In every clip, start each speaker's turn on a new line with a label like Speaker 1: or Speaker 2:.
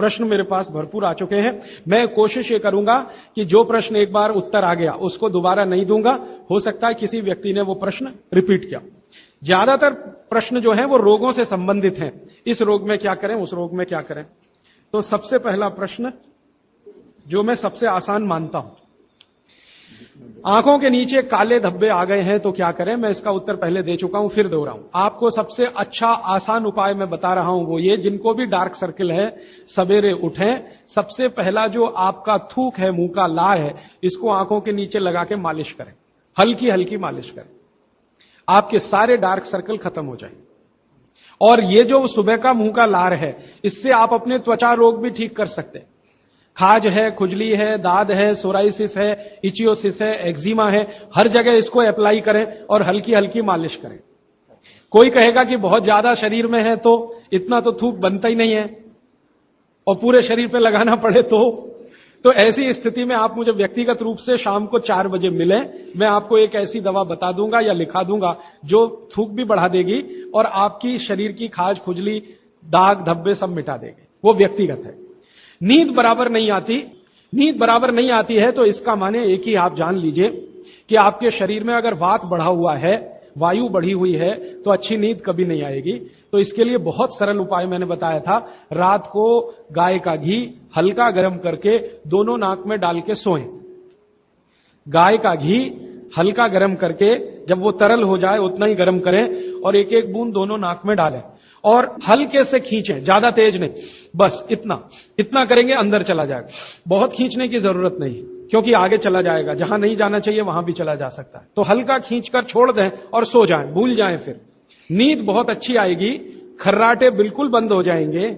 Speaker 1: प्रश्न मेरे पास भरपूर आ चुके हैं। मैं कोशिश ये करूंगा कि जो प्रश्न एक बार उत्तर आ गया उसको दोबारा नहीं दूंगा। हो सकता है किसी व्यक्ति ने वो प्रश्न रिपीट किया। ज्यादातर प्रश्न जो हैं वो रोगों से संबंधित हैं। इस रोग में क्या करें, उस रोग में क्या करें। तो सबसे पहला प्रश्न जो मैं सबसे आसान मानता हूं, आंखों के नीचे काले धब्बे आ गए हैं तो क्या करें। मैं इसका उत्तर पहले दे चुका हूं, फिर दोहराऊं। आपको सबसे अच्छा आसान उपाय मैं बता रहा हूं वो ये, जिनको भी डार्क सर्किल है सवेरे उठें, सबसे पहला जो आपका थूक है, मुंह का लार है, इसको आंखों के नीचे लगा के मालिश करें, हल्की हल्की मालिश करें। आपके सारे डार्क सर्कल खत्म हो जाएंगे। और ये जो सुबह का मुंह का लार है, इससे आप अपने त्वचा रोग भी ठीक कर सकते हैं। खाज है, खुजली है, दाद है, सोराइसिस है, इचियोसिस है, एक्जिमा है, हर जगह इसको अप्लाई करें और हल्की हल्की मालिश करें। कोई कहेगा कि बहुत ज्यादा शरीर में है तो इतना तो थूक बनता ही नहीं है और पूरे शरीर पे लगाना पड़े तो ऐसी स्थिति में आप मुझे व्यक्तिगत रूप से शाम को 4 बजे मिलें। मैं आपको एक ऐसी दवा बता दूंगा या लिखा दूंगा जो थूक भी बढ़ा देगी और आपकी शरीर की खाज, खुजली, दाग, धब्बे सब मिटा देगी। वो व्यक्तिगत है। नींद बराबर नहीं आती है तो इसका माने एक ही आप जान लीजिए कि आपके शरीर में अगर वात बढ़ा हुआ है, वायु बढ़ी हुई है, तो अच्छी नींद कभी नहीं आएगी। तो इसके लिए बहुत सरल उपाय मैंने बताया था। रात को गाय का घी हल्का गर्म करके दोनों नाक में डाल के सोएं। गाय का घी हल्का गर्म करके, जब वो तरल हो जाए उतना ही गर्म करें और एक एक बूंद दोनों नाक में डालें और हल्के से खींचें, ज्यादा तेज नहीं, बस इतना करेंगे अंदर चला जाएगा। बहुत खींचने की जरूरत नहीं, क्योंकि आगे चला जाएगा, जहां नहीं जाना चाहिए वहां भी चला जा सकता है। तो हल्का खींचकर छोड़ दें और सो जाएं, भूल जाएं। फिर नींद बहुत अच्छी आएगी, खर्राटे बिल्कुल बंद हो जाएंगे,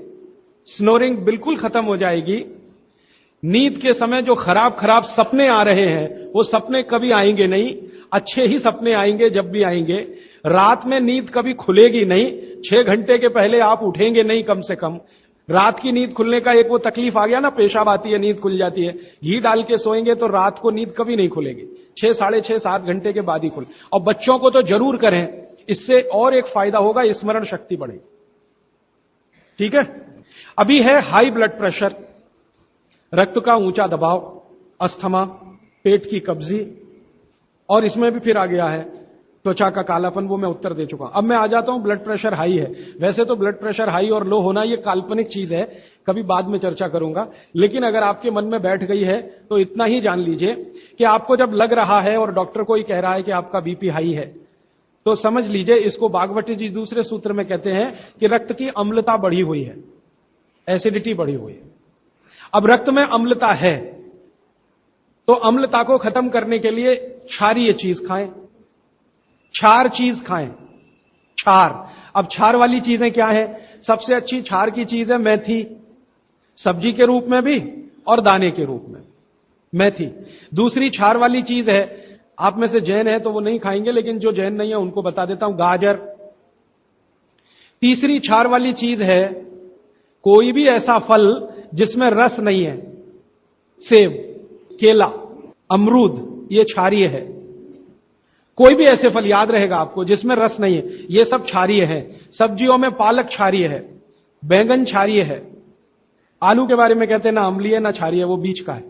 Speaker 1: स्नोरिंग बिल्कुल खत्म हो जाएगी। नींद के समय जो खराब सपने आ रहे हैं वो सपने कभी आएंगे नहीं, अच्छे ही सपने आएंगे जब भी आएंगे। रात में नींद कभी खुलेगी नहीं, 6 घंटे के पहले आप उठेंगे नहीं कम से कम। रात की नींद खुलने का एक वो तकलीफ आ गया ना, पेशाब आती है, नींद खुल जाती है। घी डाल के सोएंगे तो रात को नींद कभी नहीं खुलेगी, 6, साढ़े 6, 7 घंटे के बाद ही खुले। और बच्चों को तो जरूर करें, इससे और एक फायदा होगा, स्मरण शक्ति बढ़ेगी। ठीक है। अभी है हाई ब्लड प्रेशर, रक्त का ऊंचा दबाव, अस्थमा, पेट की कब्जी, और इसमें भी फिर आ गया है त्वचा का कालापन। वो मैं उत्तर दे चुका हूं। अब मैं आ जाता हूं ब्लड प्रेशर हाई है। वैसे तो ब्लड प्रेशर हाई और लो होना ये काल्पनिक चीज है, कभी बाद में चर्चा करूंगा, लेकिन अगर आपके मन में बैठ गई है तो इतना ही जान लीजिए कि आपको जब लग रहा है और डॉक्टर को ही कह रहा है कि आपका बीपी हाई है, तो समझ लीजिए, इसको बागवती जी दूसरे सूत्र में कहते हैं कि रक्त की अम्लता बढ़ी हुई है, एसिडिटी बढ़ी हुई है। अब रक्त में अम्लता है तो अम्लता को खत्म करने के लिए क्षारीय चीज खाएं, क्षार चीज खाएं, क्षार। अब क्षार वाली चीजें क्या है? सबसे अच्छी क्षार की चीज है मेथी, सब्जी के रूप में भी और दाने के रूप में मेथी। दूसरी क्षार वाली चीज है, आप में से जैन है तो वो नहीं खाएंगे, लेकिन जो जैन नहीं है उनको बता देता हूं, गाजर। तीसरी क्षार वाली चीज है कोई भी ऐसा फल जिसमें रस नहीं है, सेब, केला, अमरूद, ये क्षारीय है। कोई भी ऐसे फल याद रहेगा आपको जिसमें रस नहीं है, ये सब क्षारीय है। सब्जियों में पालक क्षारीय है, बैंगन क्षारीय है, आलू के बारे में कहते हैं ना अम्लीय ना क्षारीय, वो बीच का है।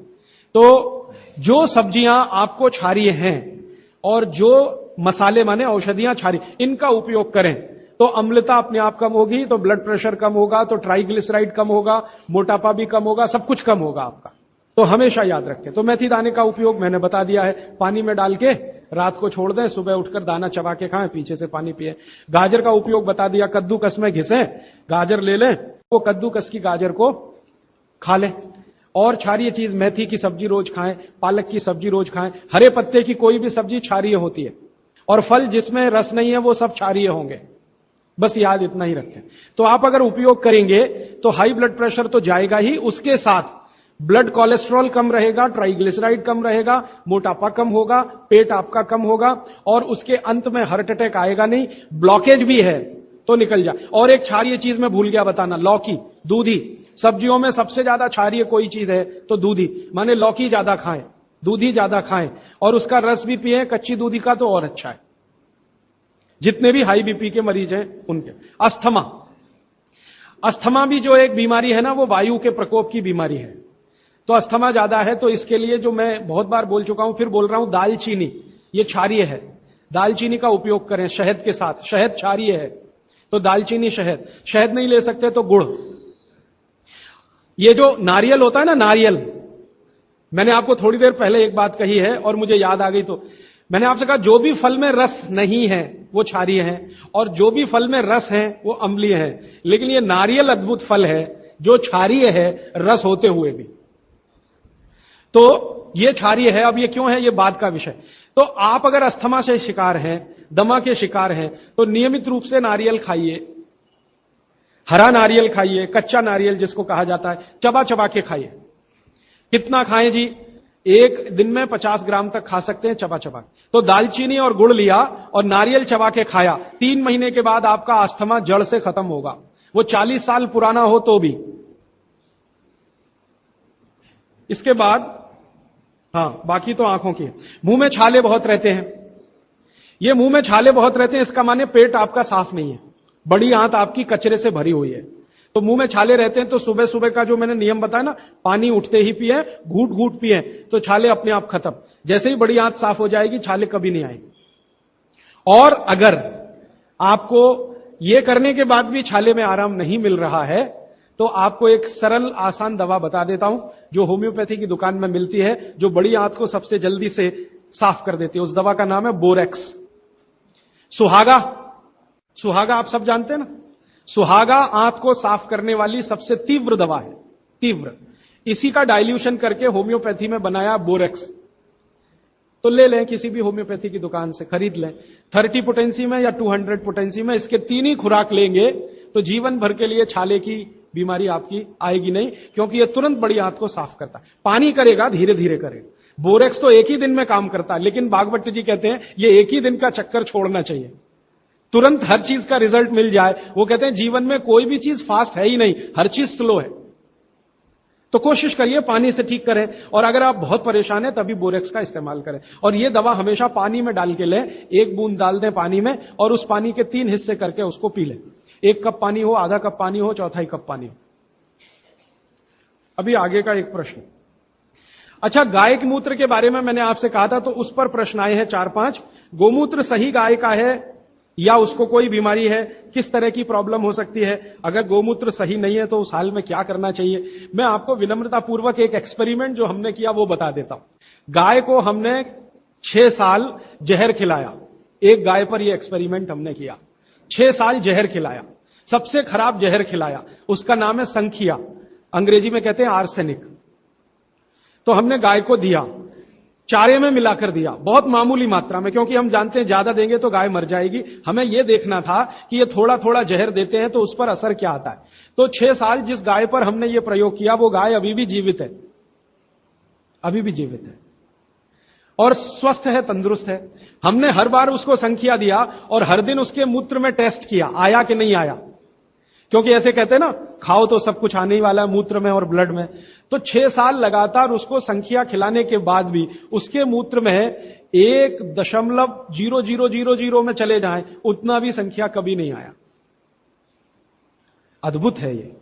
Speaker 1: तो जो सब्जियां आपको क्षारीय हैं और जो मसाले माने औषधियां क्षारीय, इनका उपयोग करें तो अम्लता अपने आप कम होगी, तो ब्लड प्रेशर कम होगा, तो ट्राइग्लिसराइड कम होगा, मोटापा भी कम होगा, सब कुछ कम होगा आपका। तो हमेशा याद रखें। तो मेथी दाने का उपयोग मैंने बता दिया है, पानी में डाल के रात को छोड़ दें, सुबह उठकर दाना चबा के खाएं, पीछे से पानी पिए। गाजर का उपयोग बता दिया, कद्दूकस में घिसें, गाजर ले लें, वो कद्दूकस की गाजर को खा लें। और क्षारीय चीज मेथी की सब्जी रोज खाएं, पालक की सब्जी रोज खाएं। हरे पत्ते की कोई भी सब्जी क्षारीय होती है और फल जिसमें रस नहीं है वो सब क्षारीय होंगे, बस याद इतना ही रखें। तो आप अगर उपयोग करेंगे तो हाई ब्लड प्रेशर तो जाएगा ही, उसके साथ ब्लड कोलेस्ट्रॉल कम रहेगा, ट्राइग्लिसराइड कम रहेगा, मोटापा कम होगा, पेट आपका कम होगा और उसके अंत में हार्ट अटैक आएगा नहीं। ब्लॉकेज भी है तो निकल जाए। और एक क्षारीय चीज मैं भूल गया बताना, लौकी, दूधी। सब्जियों में सबसे ज्यादा क्षारीय कोई चीज है तो दूधी, माने लौकी ज्यादा खाएं, दूधी ज्यादा खाएं और उसका रस भी पिएं, कच्ची दूधी का तो और अच्छा है। जितने भी हाई बीपी के मरीज हैं उनके। अस्थमा, अस्थमा भी जो एक बीमारी है ना, वो वायु के प्रकोप की बीमारी है। तो अस्थमा ज्यादा है, तो इसके लिए जो मैं बहुत बार बोल चुका हूं, फिर बोल रहा हूं, दालचीनी, ये क्षारीय है, दालचीनी का उपयोग करें शहद के साथ। शहद क्षारीय है, तो दालचीनी, शहद। शहद नहीं ले सकते तो गुड़। ये जो नारियल होता है ना, नारियल, मैंने आपको थोड़ी देर पहले एक बात कही है और मुझे याद आ गई, तो मैंने आपसे कहा जो भी फल में रस नहीं है वो क्षारीय है, और जो भी फल में रस है वो अम्लीय है। लेकिन ये नारियल अद्भुत फल है जो क्षारीय है, रस होते हुए भी। तो ये क्षारीय है। अब ये क्यों है, ये बाद का विषय। तो आप अगर अस्थमा से शिकार हैं, दमा के शिकार हैं, तो नियमित रूप से नारियल खाइए। हरा नारियल खाइए, कच्चा नारियल जिसको कहा जाता है, चबा चबा के खाइए। कितना खाएं जी? एक दिन में 50 ग्राम तक खा सकते हैं, चबा चबा। तो दालचीनी और गुड़ लिया और नारियल चबा के खाया, 3 महीने के बाद आपका अस्थमा जड़ से खत्म होगा, वो 40 साल पुराना हो तो भी। इसके बाद बाकी तो आंखों की। मुंह में छाले बहुत रहते हैं। ये मुंह में छाले बहुत रहते हैं, इसका माने पेट आपका साफ नहीं है, बड़ी आंत आपकी कचरे से भरी हुई है। तो मुंह में छाले रहते हैं, तो सुबह सुबह का जो मैंने नियम बताया ना, पानी उठते ही पिए, घूट घूट पिए, तो छाले अपने आप खत्म। जैसे ही बड़ी आंत साफ हो जाएगी, छाले कभी नहीं आएंगे। और अगर आपको ये करने के बाद भी छाले में आराम नहीं मिल रहा है, तो आपको एक सरल आसान दवा बता देता हूं, जो होम्योपैथी की दुकान में मिलती है, जो बड़ी आंत को सबसे जल्दी से साफ कर देती है। उस दवा का नाम है बोरेक्स। सुहागा, सुहागा आप सब जानते हैं ना, सुहागा आंत को साफ करने वाली सबसे तीव्र दवा है, तीव्र। इसी का डाइल्यूशन करके होम्योपैथी में बनाया बोरेक्स। तो ले लें, किसी भी होम्योपैथी की दुकान से खरीद लें, 30 पोटेंसी में या 200 पोटेंसी में। इसके 3 ही खुराक लेंगे तो जीवन भर के लिए छाले की बीमारी आपकी आएगी नहीं, क्योंकि यह तुरंत बड़ी आंत को साफ करता है। पानी करेगा, धीरे धीरे करेगा। बोरेक्स तो एक ही दिन में काम करता है, लेकिन बागवट जी कहते हैं ये एक ही दिन का चक्कर छोड़ना चाहिए, तुरंत हर चीज का रिजल्ट मिल जाए। वो कहते हैं जीवन में कोई भी चीज फास्ट है ही नहीं, हर चीज स्लो है। तो कोशिश करिए पानी से ठीक करें, और अगर आप बहुत परेशान हैं तभी बोरेक्स का इस्तेमाल करें। और ये दवा हमेशा पानी में डाल के लें, 1 बूंद डाल दें पानी में, और उस पानी के 3 हिस्से करके उसको पी लें। 1 कप पानी हो, आधा कप पानी हो, 1/4 कप पानी हो। अभी आगे का एक प्रश्न। अच्छा, गाय के मूत्र के बारे में मैंने आपसे कहा था, तो उस पर प्रश्न आए हैं 4-5। गोमूत्र सही गाय का है या उसको कोई बीमारी है? किस तरह की प्रॉब्लम हो सकती है? अगर गोमूत्र सही नहीं है तो उस हाल में क्या करना चाहिए? मैं आपको विनम्रतापूर्वक एक एक्सपेरिमेंट जो हमने किया वो बता देता हूं। गाय को हमने 6 साल जहर खिलाया। एक गाय पर यह एक्सपेरिमेंट हमने किया, 6 साल जहर खिलाया, सबसे खराब जहर खिलाया। उसका नाम है संखिया, अंग्रेजी में कहते हैं आर्सेनिक। तो हमने गाय को दिया, चारे में मिलाकर दिया, बहुत मामूली मात्रा में, क्योंकि हम जानते हैं ज्यादा देंगे तो गाय मर जाएगी। हमें यह देखना था कि ये थोड़ा थोड़ा जहर देते हैं तो उस पर असर क्या आता है। तो 6 साल जिस गाय पर हमने ये प्रयोग किया, वो गाय अभी भी जीवित है, अभी भी जीवित है और स्वस्थ है, तंदुरुस्त है। हमने हर बार उसको संखिया दिया और हर दिन उसके मूत्र में टेस्ट किया, आया कि नहीं आया, क्योंकि ऐसे कहते हैं ना, खाओ तो सब कुछ आने ही वाला है मूत्र में और ब्लड में। तो 6 साल लगातार उसको संखिया खिलाने के बाद भी उसके मूत्र में 1.0000 में चले जाएं, उतना भी संख्या कभी नहीं आया। अद्भुत है ये।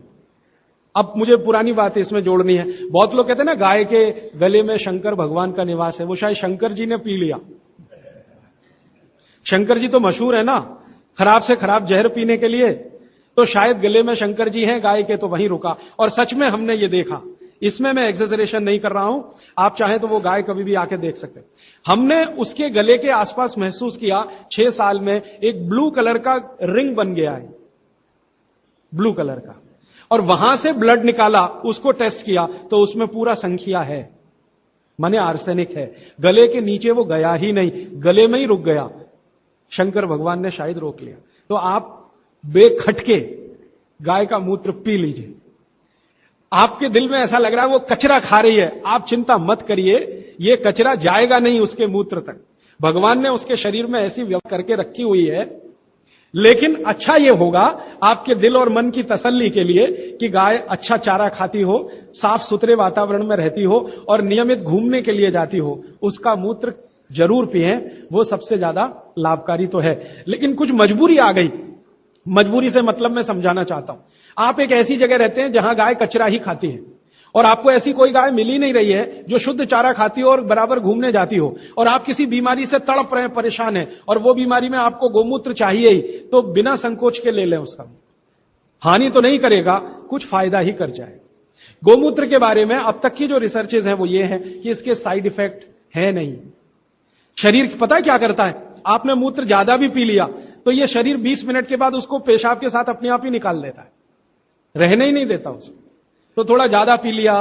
Speaker 1: अब मुझे पुरानी बात इसमें जोड़नी है। बहुत लोग कहते हैं ना, गाय के गले में शंकर भगवान का निवास है। वो शायद शंकर जी ने पी लिया। शंकर जी तो मशहूर है ना, खराब से खराब जहर पीने के लिए। तो शायद गले में शंकर जी हैं गाय के, तो वहीं रुका। और सच में हमने ये देखा, इसमें मैं एक्सेजरेशन नहीं कर रहा हूं, आप चाहें तो वो गाय कभी भी आके देख सकते हैं। हमने उसके गले के आसपास महसूस किया 6 साल में एक ब्लू कलर का रिंग बन गया है, ब्लू कलर का। और वहां से ब्लड निकाला, उसको टेस्ट किया तो उसमें पूरा संख्या है, माने आर्सेनिक है। गले के नीचे वो गया ही नहीं, गले में ही रुक गया। शंकर भगवान ने शायद रोक लिया। तो आप बेखटके गाय का मूत्र पी लीजिए। आपके दिल में ऐसा लग रहा है वो कचरा खा रही है, आप चिंता मत करिए, ये कचरा जाएगा नहीं उसके मूत्र तक। भगवान ने उसके शरीर में ऐसी व्यवस्था करके रखी हुई है। लेकिन अच्छा ये होगा आपके दिल और मन की तसल्ली के लिए कि गाय अच्छा चारा खाती हो, साफ सुथरे वातावरण में रहती हो और नियमित घूमने के लिए जाती हो, उसका मूत्र जरूर पिएं, वो सबसे ज्यादा लाभकारी तो है। लेकिन कुछ मजबूरी आ गई, मजबूरी से मतलब मैं समझाना चाहता हूं। आप एक ऐसी जगह रहते हैं जहां गाय कचरा ही खाती है और आपको ऐसी कोई गाय मिल ही नहीं रही है जो शुद्ध चारा खाती हो और बराबर घूमने जाती हो, और आप किसी बीमारी से तड़प रहे हैं, परेशान है, और वो बीमारी में आपको गोमूत्र चाहिए ही, तो बिना संकोच के ले लें। उसका हानि तो नहीं करेगा, कुछ फायदा ही कर जाएगा। गोमूत्र के बारे में अब तक की जो रिसर्चेज हैं वो ये है कि इसके साइड इफेक्ट है नहीं। शरीर पता है क्या करता है, आपने मूत्र ज्यादा भी पी लिया तो ये शरीर 20 मिनट के बाद उसको पेशाब के साथ अपने आप ही निकाल देता है, रहने ही नहीं देता उसको। तो थोड़ा ज्यादा पी लिया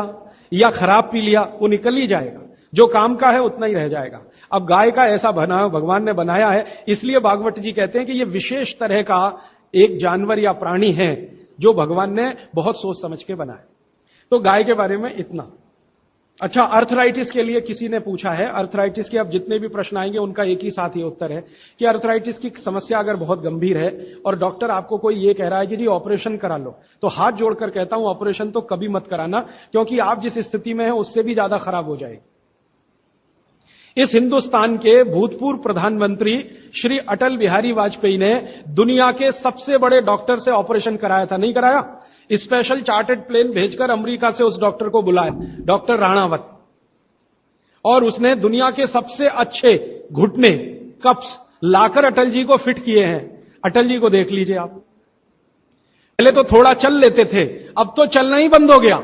Speaker 1: या खराब पी लिया, वो निकल ही जाएगा, जो काम का है उतना ही रह जाएगा। अब गाय का ऐसा बना भगवान ने बनाया है, इसलिए भागवत जी कहते हैं कि ये विशेष तरह का एक जानवर या प्राणी है जो भगवान ने बहुत सोच समझ के बनाया। तो गाय के बारे में इतना। अच्छा, अर्थराइटिस के लिए किसी ने पूछा है, अर्थराइटिस के अब जितने भी प्रश्न आएंगे उनका एक ही साथ ही उत्तर है कि अर्थराइटिस की समस्या अगर बहुत गंभीर है और डॉक्टर आपको कोई ये कह रहा है कि जी ऑपरेशन करा लो, तो हाथ जोड़कर कहता हूं ऑपरेशन तो कभी मत कराना, क्योंकि आप जिस स्थिति में हैं उससे भी ज्यादा खराब हो जाएगी। इस हिंदुस्तान के भूतपूर्व प्रधानमंत्री श्री अटल बिहारी वाजपेयी ने दुनिया के सबसे बड़े डॉक्टर से ऑपरेशन कराया था, नहीं कराया? स्पेशल चार्टर्ड प्लेन भेजकर अमेरिका से उस डॉक्टर को बुलाया, डॉक्टर राणावत, और उसने दुनिया के सबसे अच्छे घुटने कप्स लाकर अटल जी को फिट किए हैं। अटल जी को देख लीजिए आप, पहले तो थोड़ा चल लेते थे, अब तो चलना ही बंद हो गया,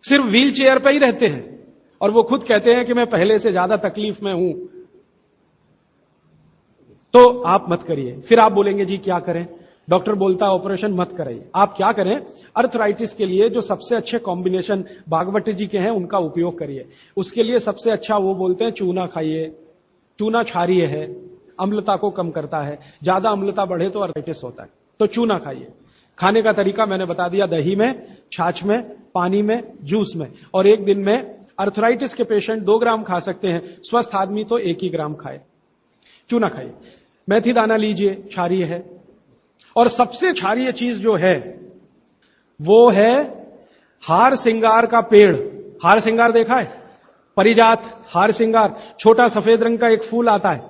Speaker 1: सिर्फ व्हील चेयर पर ही रहते हैं, और वो खुद कहते हैं कि मैं पहले से ज्यादा तकलीफ में हूं। तो आप मत करिए। फिर आप बोलेंगे जी क्या करें, डॉक्टर बोलता है ऑपरेशन मत कराइए। आप क्या करें, अर्थराइटिस के लिए जो सबसे अच्छे कॉम्बिनेशन भागवत जी के हैं उनका उपयोग करिए। उसके लिए सबसे अच्छा वो बोलते हैं चूना खाइए, चूना क्षारीय है, अम्लता को कम करता है, ज्यादा अम्लता बढ़े तो अर्थराइटिस होता है, तो चूना खाइए। खाने का तरीका मैंने बता दिया, दही में, छाछ में, पानी में, जूस में, और एक दिन में अर्थराइटिस के पेशेंट 2 ग्राम खा सकते हैं, स्वस्थ आदमी तो 1 ही ग्राम खाए। चूना खाइए। मेथी दाना लीजिए, क्षारीय है। और सबसे क्षारीय चीज जो है वो है हार सिंगार का पेड़। हार सिंगार देखा है? परिजात हार सिंगार, छोटा सफेद रंग का एक फूल आता है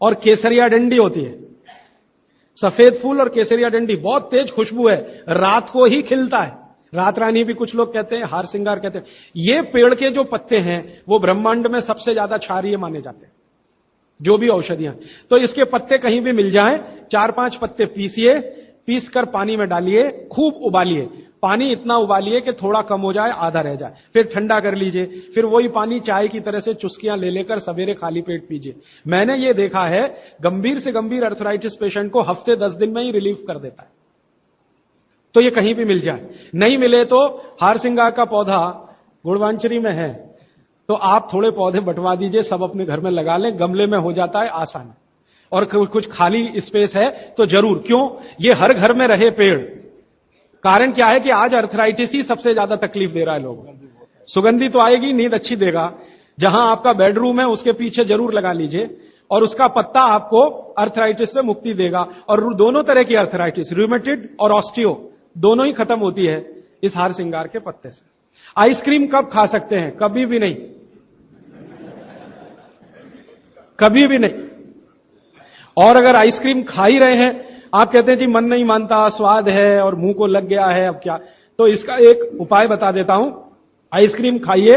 Speaker 1: और केसरिया डंडी होती है। सफेद फूल और केसरिया डंडी, बहुत तेज खुशबू है, रात को ही खिलता है, रात रानी भी कुछ लोग कहते हैं, हार सिंगार कहते हैं। ये पेड़ के जो पत्ते हैं वो ब्रह्मांड में सबसे ज्यादा क्षारीय माने जाते हैं, जो भी औषधियां। तो इसके पत्ते कहीं भी मिल जाएं, 4-5 पत्ते पीसिए, पीसकर पानी में डालिए, खूब उबालिए। पानी इतना उबालिए कि थोड़ा कम हो जाए, आधा रह जाए, फिर ठंडा कर लीजिए। फिर वही पानी चाय की तरह से चुस्कियां ले लेकर सवेरे खाली पेट पीजिए। मैंने ये देखा है, गंभीर से गंभीर अर्थराइटिस पेशेंट को हफ्ते 10 दिन में ही रिलीफ कर देता है। तो ये कहीं भी मिल जाए, नहीं मिले तो हार सिंगार का पौधा गुड़वांचरी में है, तो आप थोड़े पौधे बंटवा दीजिए, सब अपने घर में लगा लें, गमले में हो जाता है आसान। और कुछ खाली स्पेस है तो जरूर, क्यों, ये हर घर में रहे पेड़। कारण क्या है कि आज अर्थराइटिस ही सबसे ज्यादा तकलीफ दे रहा है लोगों को। सुगंधी तो आएगी, नींद अच्छी देगा। जहां आपका बेडरूम है उसके पीछे जरूर लगा लीजिए, और उसका पत्ता आपको अर्थराइटिस से मुक्ति देगा। और दोनों तरह की अर्थराइटिस, रूमेटिड और ऑस्टियो, दोनों ही खत्म होती है इस हार सिंगार के पत्ते से। आइसक्रीम कब खा सकते हैं? कभी भी नहीं, कभी भी नहीं। और अगर आइसक्रीम खा ही रहे हैं, आप कहते हैं जी मन नहीं मानता, स्वाद है और मुंह को लग गया है, अब क्या, तो इसका एक उपाय बता देता हूं। आइसक्रीम खाइए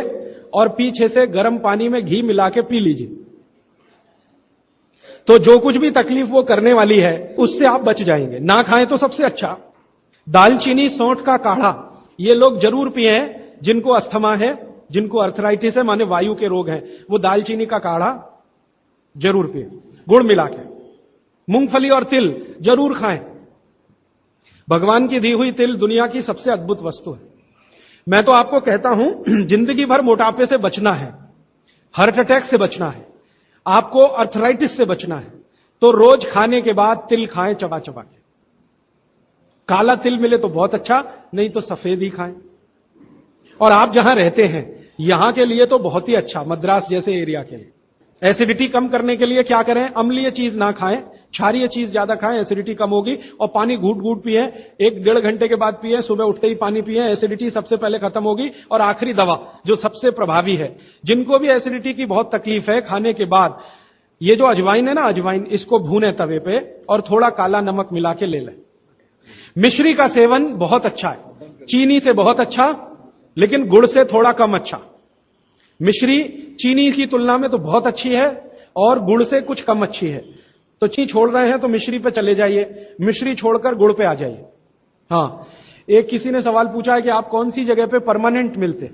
Speaker 1: और पीछे से गर्म पानी में घी मिला के पी लीजिए, तो जो कुछ भी तकलीफ वो करने वाली है उससे आप बच जाएंगे। ना खाएं तो सबसे अच्छा। दालचीनी सौंठ का काढ़ा ये लोग जरूर पिए, जिनको अस्थमा है, जिनको अर्थराइटिस है, माने वायु के रोग हैं, वो दालचीनी का काढ़ा जरूर पिए, गुड़ मिला के। मूंगफली और तिल जरूर खाएं। भगवान की दी हुई तिल दुनिया की सबसे अद्भुत वस्तु है। मैं तो आपको कहता हूं, जिंदगी भर मोटापे से बचना है, हार्ट अटैक से बचना है, आपको अर्थराइटिस से बचना है, तो रोज खाने के बाद तिल खाएं, चबा चबा के। काला तिल मिले तो बहुत अच्छा, नहीं तो सफेद ही खाएं। और आप जहां रहते हैं यहां के लिए तो बहुत ही अच्छा, मद्रास जैसे एरिया के लिए। एसिडिटी कम करने के लिए क्या करें? अम्लीय चीज ना खाएं, क्षारीय चीज ज्यादा खाएं, एसिडिटी कम होगी। और पानी घूट घूट पिए, 1-1.5 घंटे के बाद पिए, सुबह उठते ही पानी पिए, एसिडिटी सबसे पहले खत्म होगी। और आखिरी दवा जो सबसे प्रभावी है, जिनको भी एसिडिटी की बहुत तकलीफ है, खाने के बाद ये जो अजवाइन है ना, अजवाइन, इसको भूने तवे पे और थोड़ा काला नमक मिला के ले लें। मिश्री का सेवन बहुत अच्छा है, चीनी से बहुत अच्छा, लेकिन गुड़ से थोड़ा कम अच्छा। मिश्री चीनी की तुलना में तो बहुत अच्छी है और गुड़ से कुछ कम अच्छी है। तो चीनी छोड़ रहे हैं तो मिश्री पे चले जाइए, मिश्री छोड़कर गुड़ पे आ जाइए। हाँ, एक किसी ने सवाल पूछा है कि आप कौन सी जगह पे परमानेंट मिलते।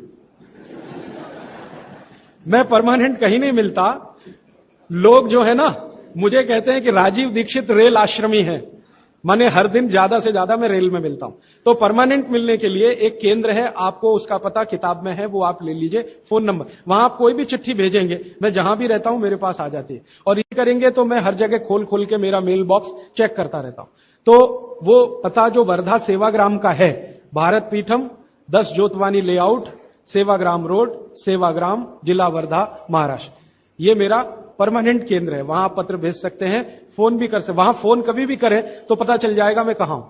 Speaker 1: मैं परमानेंट कहीं नहीं मिलता। लोग जो है ना मुझे कहते हैं कि राजीव दीक्षित रेल आश्रमी है, माने हर दिन ज्यादा से ज्यादा मैं रेल में मिलता हूं। तो परमानेंट मिलने के लिए एक केंद्र है, आपको उसका पता किताब में है, वो आप ले लीजिए, फोन नंबर। वहां आप कोई भी चिट्ठी भेजेंगे, मैं जहां भी रहता हूं मेरे पास आ जाती है। और ये करेंगे तो मैं हर जगह खोल खोल के मेरा मेल बॉक्स चेक करता रहता हूं। तो वो पता जो वर्धा सेवाग्राम का है, भारत पीठम 10 जोतवानी लेआउट, सेवाग्राम रोड, सेवाग्राम, जिला वर्धा, महाराष्ट्र, ये मेरा परमानेंट केंद्र है। वहां आप पत्र भेज सकते हैं, फोन भी कर सकते। वहां फोन कभी भी करें तो पता चल जाएगा मैं कहां हूं।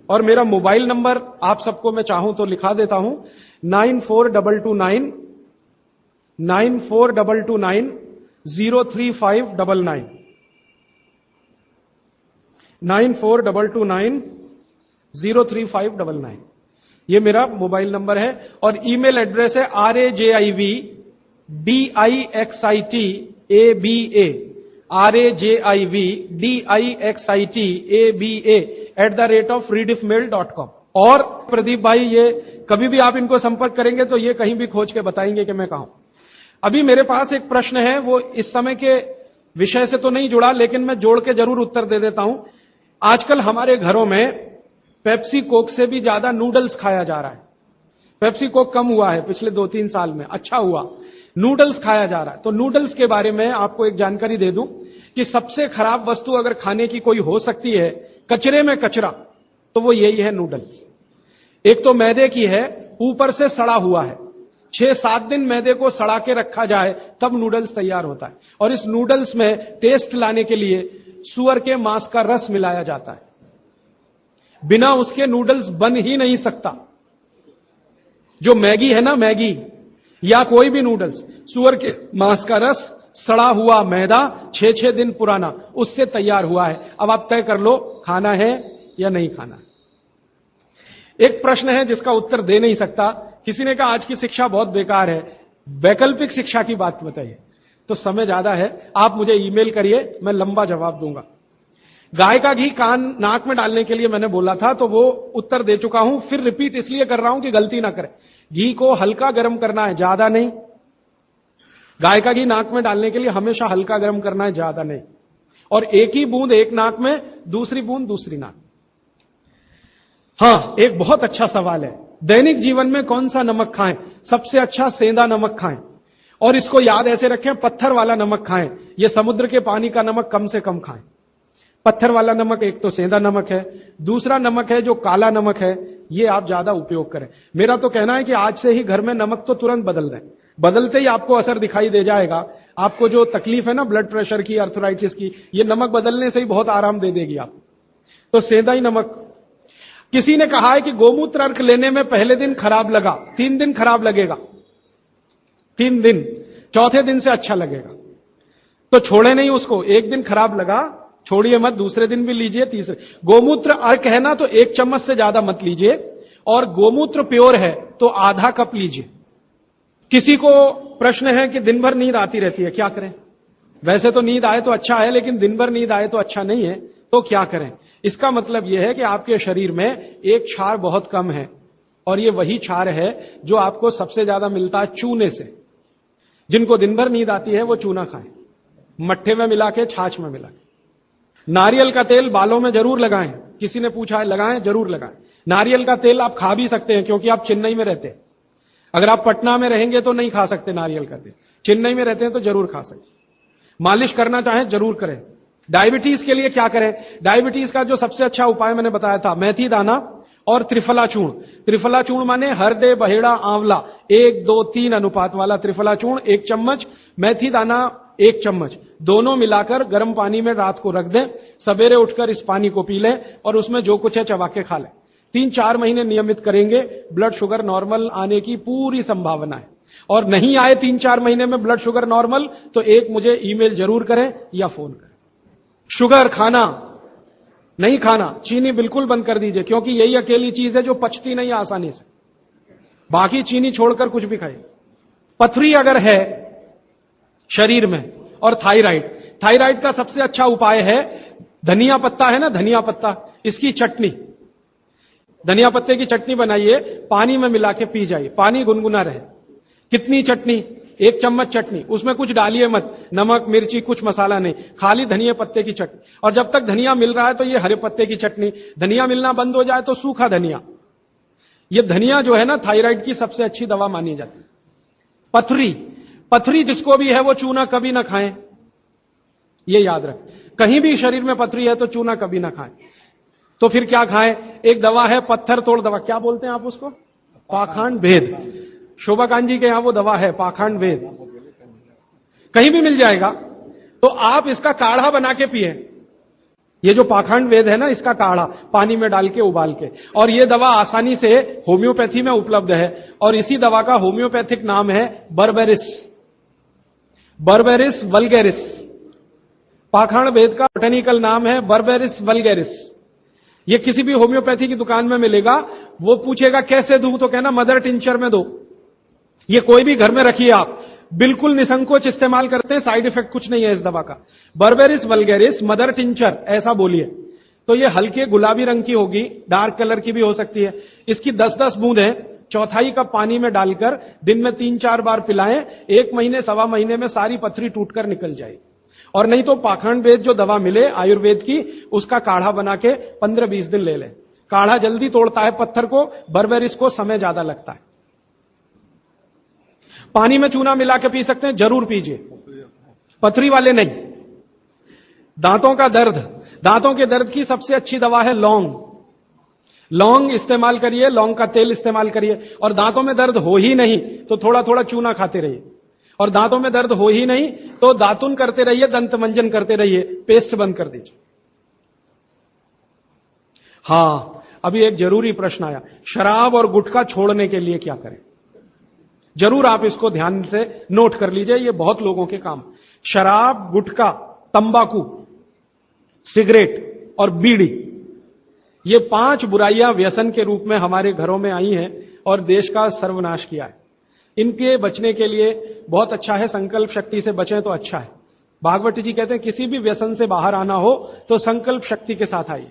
Speaker 1: और मेरा मोबाइल नंबर आप सबको मैं चाहूं तो लिखा देता हूं, 9422 03599 9422 03599, ये मेरा मोबाइल नंबर है। और ईमेल एड्रेस है rajivdixitaba@redixitab@rediffmail.com। और प्रदीप भाई, ये कभी भी आप इनको संपर्क करेंगे तो ये कहीं भी खोज के बताएंगे कि मैं कहां हूं। अभी मेरे पास एक प्रश्न है, वो इस समय के विषय से तो नहीं जुड़ा, लेकिन मैं जोड़ के जरूर उत्तर दे देता हूं। आजकल हमारे घरों में पेप्सी कोक से भी ज्यादा नूडल्स खाया जा रहा है। पेप्सी कोक कम हुआ है पिछले 2-3 साल में, अच्छा हुआ, नूडल्स खाया जा रहा है। तो नूडल्स के बारे में आपको एक जानकारी दे दूं कि सबसे खराब वस्तु अगर खाने की कोई हो सकती है, कचरे में कचरा, तो वो यही है नूडल्स। एक तो मैदे की है, ऊपर से सड़ा हुआ है। 6-7 दिन मैदे को सड़ा के रखा जाए तब नूडल्स तैयार होता है। और इस नूडल्स में टेस्ट लाने के लिए सुअर के मांस का रस मिलाया जाता है। बिना उसके नूडल्स बन ही नहीं सकता। जो मैगी है ना, मैगी या कोई भी नूडल्स, सुअर के मांस का रस, सड़ा हुआ मैदा, 6-6 दिन पुराना, उससे तैयार हुआ है। अब आप तय कर लो खाना है या नहीं खाना। एक प्रश्न है जिसका उत्तर दे नहीं सकता। किसी ने कहा आज की शिक्षा बहुत बेकार है, वैकल्पिक शिक्षा की बात बताइए। तो समय ज्यादा है, आप मुझे ईमेल करिए, मैं लंबा जवाब दूंगा। गाय का घी कान नाक में डालने के लिए मैंने बोला था, तो वो उत्तर दे चुका हूं, फिर रिपीट इसलिए कर रहा हूं कि गलती ना करें। घी को हल्का गर्म करना है, ज्यादा नहीं। गाय का घी नाक में डालने के लिए हमेशा हल्का गर्म करना है, ज्यादा नहीं। और एक ही बूंद एक नाक में, दूसरी बूंद दूसरी नाक। हां, एक बहुत अच्छा सवाल है, दैनिक जीवन में कौन सा नमक खाएं? सबसे अच्छा सेंधा नमक खाएं। और इसको याद ऐसे रखें, पत्थर वाला नमक खाएं। यह समुद्र के पानी का नमक कम से कम खाएं। पत्थर वाला नमक एक तो सेंधा नमक है, दूसरा नमक है जो काला नमक है, ये आप ज्यादा उपयोग करें। मेरा तो कहना है कि आज से ही घर में नमक तो तुरंत बदल दें, बदलते ही आपको असर दिखाई दे जाएगा। आपको जो तकलीफ है ना ब्लड प्रेशर की, अर्थराइटिस की, ये नमक बदलने से ही बहुत आराम दे देगी आप। तो सेंधा ही नमक। किसी ने कहा है कि गोमूत्र अर्क लेने में पहले दिन खराब लगा, 3 दिन खराब लगेगा, 3 दिन, चौथे दिन से अच्छा लगेगा। तो छोड़े नहीं उसको, एक दिन खराब लगा छोड़िए मत, दूसरे दिन भी लीजिए, तीसरे। गोमूत्र अर्क है ना तो 1 चम्मच से ज्यादा मत लीजिए, और गोमूत्र प्योर है तो आधा कप लीजिए। किसी को प्रश्न है कि दिन भर नींद आती रहती है, क्या करें? वैसे तो नींद आए तो अच्छा है, लेकिन दिन भर नींद आए तो अच्छा नहीं है, तो क्या करें? इसका मतलब यह है कि आपके शरीर में एक क्षार बहुत कम है, और यह वही क्षार है जो आपको सबसे ज्यादा मिलता है चूने से। जिनको दिन भर नींद आती है वो चूना खाएं, मट्ठे में मिला के, छाछ में मिला के। नारियल का तेल बालों में जरूर लगाएं। किसी ने पूछा है, लगाएं? जरूर लगाएं। नारियल का तेल आप खा भी सकते हैं, क्योंकि आप चेन्नई में रहते हैं। अगर आप पटना में रहेंगे तो नहीं खा सकते नारियल का तेल, चेन्नई में रहते हैं तो जरूर खा सकते। मालिश करना चाहें जरूर करें। डायबिटीज के लिए क्या करें? डायबिटीज का जो सबसे अच्छा उपाय मैंने बताया था, मेथी दाना और त्रिफला चूर्ण। त्रिफला चूर्ण माने हरदे, बहेड़ा, आंवला, 1, 2, 3 अनुपात वाला त्रिफला चूर्ण 1 चम्मच, मेथी दाना 1 चम्मच, दोनों मिलाकर गर्म पानी में रात को रख दें। सवेरे उठकर इस पानी को पी लें और उसमें जो कुछ है चबा के खा लें। 3-4 महीने नियमित करेंगे, ब्लड शुगर नॉर्मल आने की पूरी संभावना है। और नहीं आए 3-4 महीने में ब्लड शुगर नॉर्मल, तो एक मुझे ईमेल जरूर करें या फोन करें। शुगर खाना नहीं खाना, चीनी बिल्कुल बंद कर दीजिए, क्योंकि यही अकेली चीज है जो पचती नहीं आसानी से। बाकी चीनी छोड़कर कुछ भी खाइए। पथरी अगर है शरीर में, और थायराइड, थायराइड का सबसे अच्छा उपाय है धनिया पत्ता है ना, धनिया पत्ता, इसकी चटनी, धनिया पत्ते की चटनी बनाइए, पानी में मिला के पी जाइए, पानी गुनगुना रहे। कितनी चटनी? 1 चम्मच चटनी, उसमें कुछ डालिए मत, नमक मिर्ची कुछ मसाला नहीं, खाली धनिया पत्ते की चटनी। और जब तक धनिया मिल रहा है तो ये हरे पत्ते की चटनी, धनिया मिलना बंद हो जाए तो सूखा धनिया। ये धनिया जो है ना, थायराइड की सबसे अच्छी दवा मानी जाती है। पथरी, पथरी जिसको भी है वो चूना कभी ना खाएं, ये याद रखें। कहीं भी शरीर में पथरी है तो चूना कभी ना खाएं। तो फिर क्या खाएं? एक दवा है पत्थर तोड़ दवा, क्या बोलते हैं आप उसको? पाखंड भेद। शोभा कांत जी के यहां वो दवा है पाखंड भेद, कहीं भी मिल जाएगा। तो आप इसका काढ़ा बना के पिए। ये जो पाखंड वेद है ना, इसका काढ़ा पानी में डाल के उबाल के, और ये दवा आसानी से होम्योपैथी में उपलब्ध है। और इसी दवा का होम्योपैथिक नाम है बर्बेरिस, बर्बेरिस वल्गेरिस। पाखंड वेद का बोटेनिकल नाम है बर्बेरिस वल्गेरिस। ये किसी भी होम्योपैथी की दुकान में मिलेगा। वो पूछेगा कैसे दूं, तो कहना मदर टिंचर में दो। ये कोई भी घर में रखिए आप, बिल्कुल निसंकोच इस्तेमाल करते हैं, साइड इफेक्ट कुछ नहीं है इस दवा का। बर्बेरिस वल्गेरिस मदर टिंचर ऐसा बोलिए तो ये हल्के गुलाबी रंग की होगी, डार्क कलर की भी हो सकती है। इसकी 10-10 बूंदें 1/4 कप पानी में डालकर दिन में 3-4 बार पिलाएं। 1 महीने 1.25 महीने में सारी पथरी टूटकर निकल जाएगी। और नहीं तो पाखंड वेद जो दवा मिले आयुर्वेद की, उसका काढ़ा बना के 15-20 दिन ले लें। काढ़ा जल्दी तोड़ता है पत्थर को, बर्बेरिस को समय ज्यादा लगता है। पानी में चूना मिला के पी सकते हैं, जरूर पीजिए, पथरी वाले नहीं। दांतों का दर्द, दांतों के दर्द की सबसे अच्छी दवा है लौंग। लौंग इस्तेमाल करिए, लौंग का तेल इस्तेमाल करिए। और दांतों में दर्द हो ही नहीं तो थोड़ा थोड़ा चूना खाते रहिए। और दांतों में दर्द हो ही नहीं तो दातुन करते रहिए, दंत मंजन करते रहिए, पेस्ट बंद कर दीजिए। हां, अभी एक जरूरी प्रश्न आया, शराब और गुटखा छोड़ने के लिए क्या करें? जरूर आप इसको ध्यान से नोट कर लीजिए, ये बहुत लोगों के काम। शराब, गुटखा, तंबाकू, सिगरेट और बीड़ी, ये 5 बुराइयां व्यसन के रूप में हमारे घरों में आई हैं और देश का सर्वनाश किया है। इनके बचने के लिए बहुत अच्छा है, संकल्प शक्ति से बचें तो अच्छा है। भागवत जी कहते हैं किसी भी व्यसन से बाहर आना हो तो संकल्प शक्ति के साथ आइए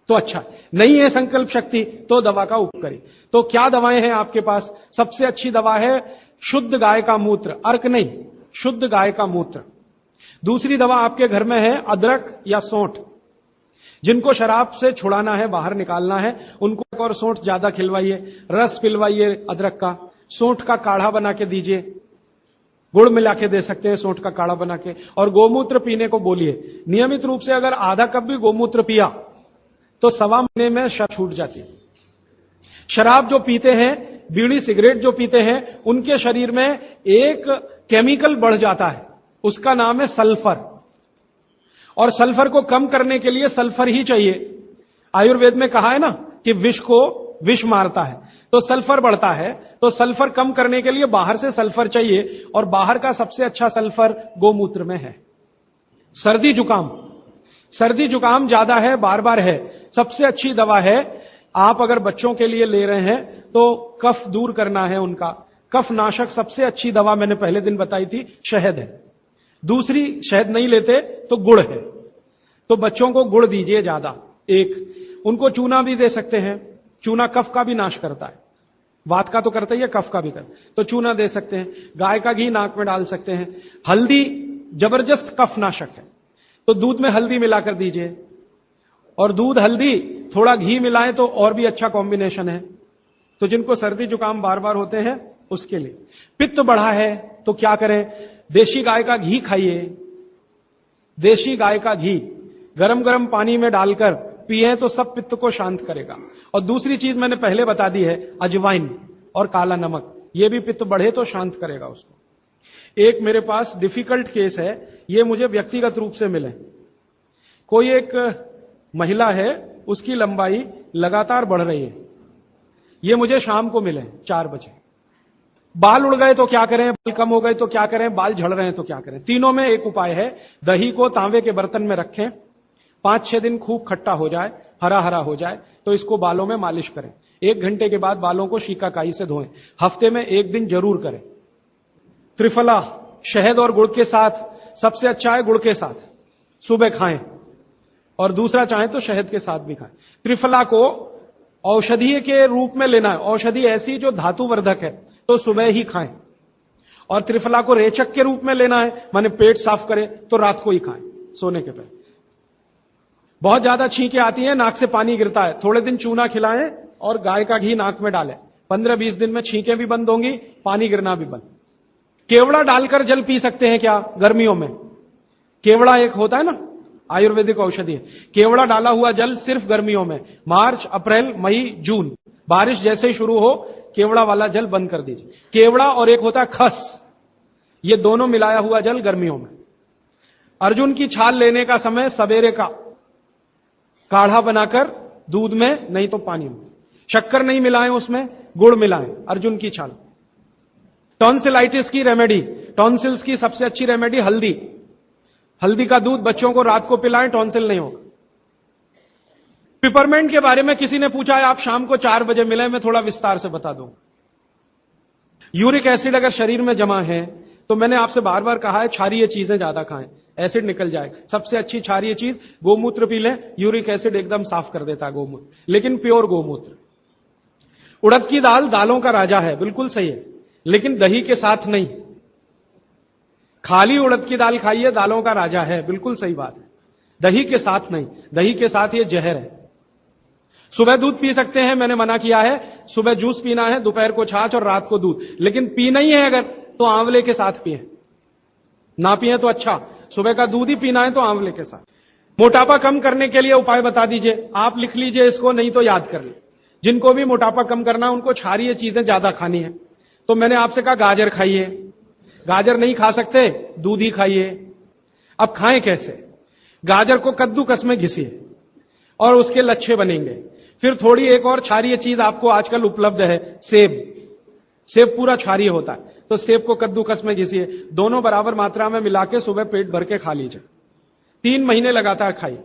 Speaker 1: तो अच्छा। नहीं है संकल्प शक्ति तो दवा का उपयोग करिए। तो क्या दवाएं हैं आपके पास? सबसे अच्छी दवा है शुद्ध गाय का मूत्र, अर्क नहीं, शुद्ध गाय का मूत्र। दूसरी दवा आपके घर में है अदरक या सौंठ। जिनको शराब से छुड़ाना है, बाहर निकालना है, उनको एक और सौंठ ज्यादा खिलवाइए, रस पिलवाइए अदरक का, सौंठ का काढ़ा बना के दीजिए, गुड़ मिला के दे सकते हैं सौंठ का काढ़ा बना के। और गोमूत्र पीने को बोलिए। नियमित रूप से अगर आधा कप भी गोमूत्र पिया तो 1.25 महीने में शक छूट जाती है। शराब जो पीते हैं, बीड़ी सिगरेट जो पीते हैं, उनके शरीर में एक केमिकल बढ़ जाता है, उसका नाम है सल्फर। और सल्फर को कम करने के लिए सल्फर ही चाहिए। आयुर्वेद में कहा है ना कि विष को विष मारता है, तो सल्फर बढ़ता है। तो सल्फर कम करने के लिए बाहर से सल्फर चाहिए, और बाहर का सबसे अच्छा सल्फर गोमूत्र में है। सर्दी जुकाम, सर्दी जुकाम ज्यादा है, बार बार है, सबसे अच्छी दवा है। आप अगर बच्चों के लिए ले रहे हैं तो कफ दूर करना है उनका, कफ नाशक सबसे अच्छी दवा मैंने पहले दिन बताई थी, शहद है। दूसरी शहद नहीं लेते तो गुड़ है, तो बच्चों को गुड़ दीजिए ज्यादा। एक उनको चूना भी दे सकते हैं, चूना कफ का भी नाश करता है, वात का तो करता ही है, कफ का भी करता है, तो चूना दे सकते हैं। गाय का घी नाक में डाल सकते हैं। हल्दी जबरदस्त कफ नाशक है, तो दूध में हल्दी मिलाकर दीजिए, और दूध हल्दी थोड़ा घी मिलाएं तो और भी अच्छा कॉम्बिनेशन है। तो जिनको सर्दी जुकाम बार बार होते हैं उसके लिए। पित्त बढ़ा है तो क्या करें? देशी गाय का घी खाइए, देशी गाय का घी गरम गरम पानी में डालकर पिए तो सब पित्त को शांत करेगा। और दूसरी चीज मैंने पहले बता दी है, अजवाइन और काला नमक, ये भी पित्त बढ़े तो शांत करेगा उसको। एक मेरे पास डिफिकल्ट केस है, ये मुझे व्यक्तिगत रूप से मिले। कोई एक महिला है, उसकी लंबाई लगातार बढ़ रही है, ये मुझे शाम को मिले 4 बजे। बाल उड़ गए तो क्या करें, बाल कम हो गए तो क्या करें, बाल झड़ रहे हैं तो क्या करें? तीनों में एक उपाय है, दही को तांबे के बर्तन में रखें, 5-6 दिन खूब खट्टा हो जाए, हरा हरा हो जाए, तो इसको बालों में मालिश करें। 1 घंटे के बाद बालों को शिकाकाई से धोएं। हफ्ते में 1 दिन जरूर करें। त्रिफला शहद और गुड़ के साथ सबसे अच्छा है, गुड़ के साथ सुबह खाएं, और दूसरा चाहें तो शहद के साथ भी खाएं। त्रिफला को औषधीय के रूप में लेना है, औषधि ऐसी जो धातुवर्धक है, तो सुबह ही खाएं। और त्रिफला को रेचक के रूप में लेना है, माने पेट साफ करे, तो रात को ही खाएं सोने के पहले। बहुत ज्यादा छींकें आती हैं, नाक से पानी गिरता है, थोड़े दिन चूना खिलाएं और गाय का घी नाक में डालें। 15-20 दिन में छींकें भी बंद होंगी, पानी गिरना भी बंद। केवड़ा डालकर जल पी सकते हैं क्या गर्मियों में? केवड़ा एक होता है ना, आयुर्वेदिक औषधि है। केवड़ा डाला हुआ जल सिर्फ गर्मियों में, मार्च, अप्रैल, मई, जून, बारिश जैसे ही शुरू हो केवड़ा वाला जल बंद कर दीजिए। केवड़ा और एक होता है खस, ये दोनों मिलाया हुआ जल गर्मियों में। अर्जुन की छाल लेने का समय सवेरे का, काढ़ा बनाकर दूध में नहीं तो पानी में, शक्कर नहीं मिलाएं उसमें, गुड़ मिलाएं, अर्जुन की छाल। टॉन्सिलाइटिस की रेमेडी, टॉन्सिल्स की सबसे अच्छी रेमेडी हल्दी, हल्दी का दूध बच्चों को रात को पिलाएं, टॉन्सिल नहीं होगा। पिपरमेंट के बारे में किसी ने पूछा है, आप शाम को 4 बजे मिले, मैं थोड़ा विस्तार से बता दूं। यूरिक एसिड अगर शरीर में जमा है तो मैंने आपसे बार बार कहा है क्षारीय चीजें ज्यादा खाएं, एसिड निकल जाए। सबसे अच्छी क्षारीय चीज गोमूत्र पी लें, यूरिक एसिड एकदम साफ कर देता है गोमूत्र, लेकिन प्योर गोमूत्र। उड़द की दाल दालों का राजा है, बिल्कुल सही है, लेकिन दही के साथ नहीं। खाली उड़द की दाल खाइए, दालों का राजा है, बिल्कुल सही बात है, दही के साथ नहीं, दही के साथ ये जहर है। सुबह दूध पी सकते हैं, मैंने मना किया है, सुबह जूस पीना है, दोपहर को छाछ और रात को दूध, लेकिन पीना ही है अगर तो आंवले के साथ पिए, ना पिए तो अच्छा, सुबह का दूध ही पीना है तो आंवले के साथ। मोटापा कम करने के लिए उपाय बता दीजिए, आप लिख लीजिए इसको, नहीं तो याद कर ले। जिनको भी मोटापा कम करना है उनको क्षारीय चीजें ज्यादा खानी है, तो मैंने आपसे कहा गाजर खाइए, गाजर नहीं खा सकते दूध ही खाइए। अब खाएं कैसे? गाजर को कद्दूकस में घिसिए और उसके लच्छे बनेंगे। फिर थोड़ी एक और क्षारीय चीज आपको आजकल उपलब्ध है, सेब, सेब पूरा क्षारीय होता है, तो सेब को कद्दूकस में घिसिए, दोनों बराबर मात्रा में मिला के सुबह पेट भर के खा लीजिए। 3 महीने लगातार खाइए।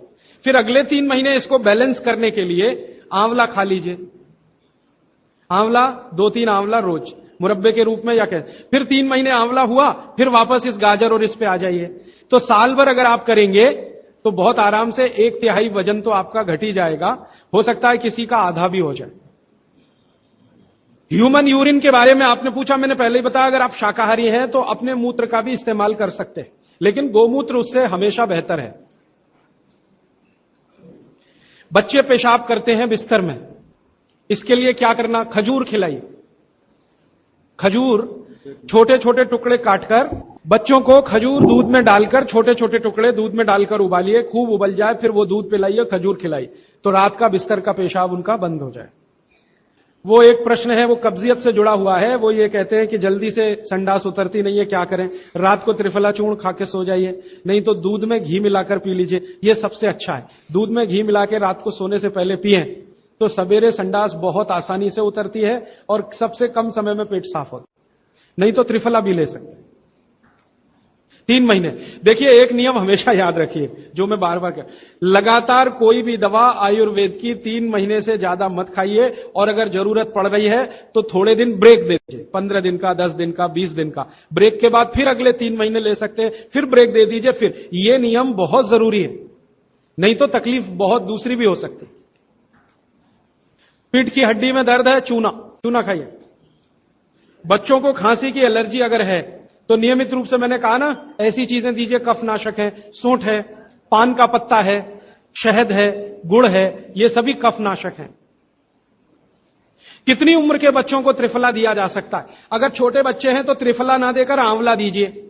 Speaker 1: फिर अगले 3 महीने इसको बैलेंस करने के लिए आंवला खा लीजिए, आंवला 2-3 आंवला रोज मुरब्बे के रूप में, या कह फिर 3 महीने आंवला हुआ, फिर वापस इस गाजर और इस पे आ जाइए। तो साल भर अगर आप करेंगे तो बहुत आराम से 1/3 वजन तो आपका घट ही जाएगा, हो सकता है किसी का आधा भी हो जाए। ह्यूमन यूरिन के बारे में आपने पूछा, मैंने पहले ही बताया, अगर आप शाकाहारी हैं तो अपने मूत्र का भी इस्तेमाल कर सकते हैं, लेकिन गोमूत्र उससे हमेशा बेहतर है। बच्चे पेशाब करते हैं बिस्तर में, इसके लिए क्या करना? खजूर खिलाइए। खजूर छोटे छोटे टुकड़े काटकर बच्चों को खजूर दूध में डालकर, छोटे छोटे टुकड़े दूध में डालकर उबालिए, खूब उबल जाए, फिर वो दूध पिलाइए, खजूर खिलाइए, तो रात का बिस्तर का पेशाब उनका बंद हो जाए। वो एक प्रश्न है, वो कब्जियत से जुड़ा हुआ है, वो ये कहते हैं कि जल्दी से संडास उतरती नहीं है, क्या करें? रात को त्रिफला चूर्ण खा के सो जाइए, नहीं तो दूध में घी मिलाकर पी लीजिए, ये सबसे अच्छा है। दूध में घी मिला के रात को सोने से पहले पिए तो सवेरे संडास बहुत आसानी से उतरती है और सबसे कम समय में पेट साफ होता है। नहीं तो त्रिफला भी ले सकते हैं 3 महीने। देखिए एक नियम हमेशा याद रखिए, जो मैं बार बार कह, लगातार कोई भी दवा आयुर्वेद की 3 महीने से ज्यादा मत खाइए, और अगर जरूरत पड़ रही है तो थोड़े दिन ब्रेक दे दीजिए, 15 दिन का, 10 दिन का, 20 दिन का ब्रेक के बाद फिर अगले 3 महीने ले सकते हैं, फिर ब्रेक दे दीजिए। फिर ये नियम बहुत जरूरी है, नहीं तो तकलीफ बहुत दूसरी भी हो सकती। पीठ की हड्डी में दर्द है, चूना, चूना खाइए। बच्चों को खांसी की एलर्जी अगर है तो नियमित रूप से, मैंने कहा ना, ऐसी चीजें दीजिए, कफनाशक है, सूंठ है, पान का पत्ता है, शहद है, गुड़ है, ये सभी कफनाशक हैं। कितनी उम्र के बच्चों को त्रिफला दिया जा सकता है? अगर छोटे बच्चे हैं तो त्रिफला ना देकर आंवला दीजिए,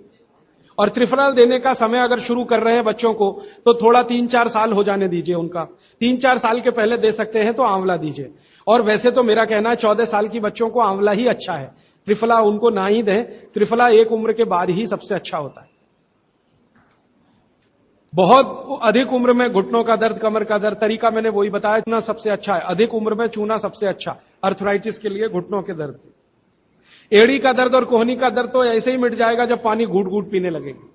Speaker 1: और त्रिफला देने का समय अगर शुरू कर रहे हैं बच्चों को तो थोड़ा 3-4 साल हो जाने दीजिए उनका, 3-4 साल के पहले दे सकते हैं तो आंवला दीजिए। और वैसे तो मेरा कहना है 14 साल की बच्चों को आंवला ही अच्छा है, त्रिफला उनको ना ही दें, त्रिफला एक उम्र के बाद ही सबसे अच्छा होता है। बहुत अधिक उम्र में घुटनों का दर्द, कमर का दर्द, तरीका मैंने वही बताया, चूना सबसे अच्छा है। अधिक उम्र में चूना सबसे अच्छा, अर्थराइटिस के लिए, घुटनों के दर्द। एड़ी का दर्द और कोहनी का दर्द तो ऐसे ही मिट जाएगा जब पानी घूट घूट पीने लगेगी।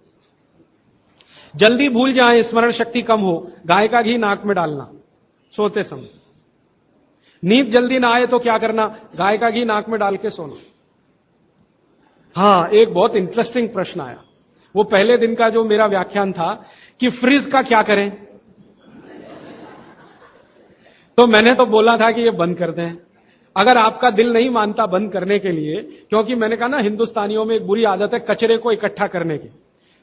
Speaker 1: जल्दी भूल जाए, स्मरण शक्ति कम हो, गाय का घी नाक में डालना सोते समय। नींद जल्दी ना आए तो क्या करना, गाय का घी नाक में डाल के सोना। हां, एक बहुत इंटरेस्टिंग प्रश्न आया, वो पहले दिन का जो मेरा व्याख्यान था कि फ्रिज का क्या करें, तो मैंने तो बोला था कि ये बंद कर दें। अगर आपका दिल नहीं मानता बंद करने के लिए, क्योंकि मैंने कहा ना हिंदुस्तानियों में एक बुरी आदत है कचरे को इकट्ठा करने की।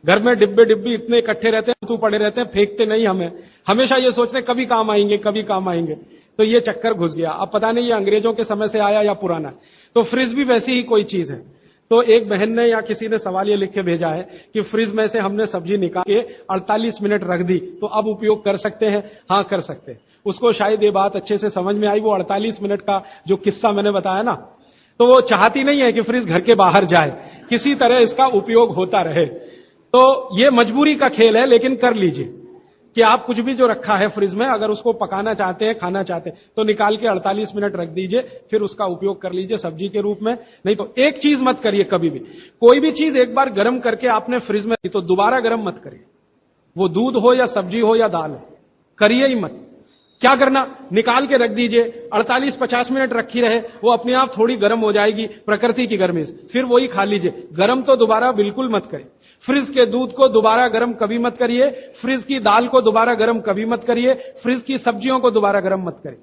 Speaker 1: घर में डिब्बे डिब्बी इतने इकट्ठे रहते हैं, तू पड़े रहते हैं, फेंकते नहीं हमें, हमेशा ये सोचते हैं कभी काम आएंगे कभी काम आएंगे। तो ये चक्कर घुस गया। अब पता नहीं ये अंग्रेजों के समय से आया या पुराना। तो फ्रिज भी वैसी ही कोई चीज है। तो एक बहन ने या किसी ने सवाल ये लिख के भेजा है कि फ्रिज में से हमने सब्जी निकाल के 48 मिनट रख दी, तो अब उपयोग कर सकते हैं? हां, कर सकते हैं। उसको शायद ये बात अच्छे से समझ में आई। वो 48 मिनट का जो किस्सा मैंने बताया ना, तो वो चाहती नहीं है कि फ्रिज घर के बाहर जाए, किसी तरह इसका उपयोग होता रहे। तो ये मजबूरी का खेल है, लेकिन कर लीजिए कि आप कुछ भी जो रखा है फ्रिज में, अगर उसको पकाना चाहते हैं, खाना चाहते हैं, तो निकाल के 48 मिनट रख दीजिए, फिर उसका उपयोग कर लीजिए सब्जी के रूप में। नहीं तो एक चीज मत करिए कभी भी, कोई भी चीज एक बार गर्म करके आपने फ्रिज में, तो दोबारा गर्म मत करिए। वो दूध हो या सब्जी हो या दाल हो, करिए ही मत। क्या करना, निकाल के रख दीजिए, 48-50 मिनट रखी रहे, वो अपने आप थोड़ी गर्म हो जाएगी प्रकृति की गर्मी से, फिर वही खा लीजिए। गर्म तो दोबारा बिल्कुल मत करिए। फ्रिज के दूध को दोबारा गर्म कभी मत करिए, फ्रिज की दाल को दोबारा गर्म कभी मत करिए, फ्रिज की सब्जियों को दोबारा गर्म मत करिए।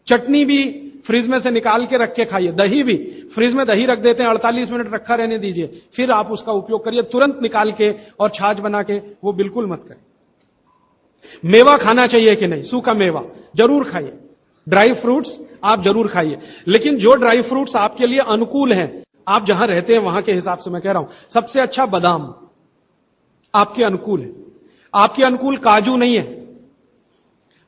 Speaker 1: चटनी भी फ्रिज में से निकाल के रख के खाइए। दही भी फ्रिज में दही रख देते हैं, 48 मिनट रखा रहने दीजिए, फिर आप उसका उपयोग करिए, तुरंत निकाल के और छाछ बना के, वो बिल्कुल मत करिए। मेवा खाना चाहिए कि नहीं, सूखा मेवा जरूर खाइए, ड्राई फ्रूट्स आप जरूर खाइए, लेकिन जो ड्राई फ्रूट्स आपके लिए अनुकूल हैं, आप जहां रहते हैं वहां के हिसाब से मैं कह रहा हूं, सबसे अच्छा बादाम आपके अनुकूल है। आपके अनुकूल काजू नहीं है,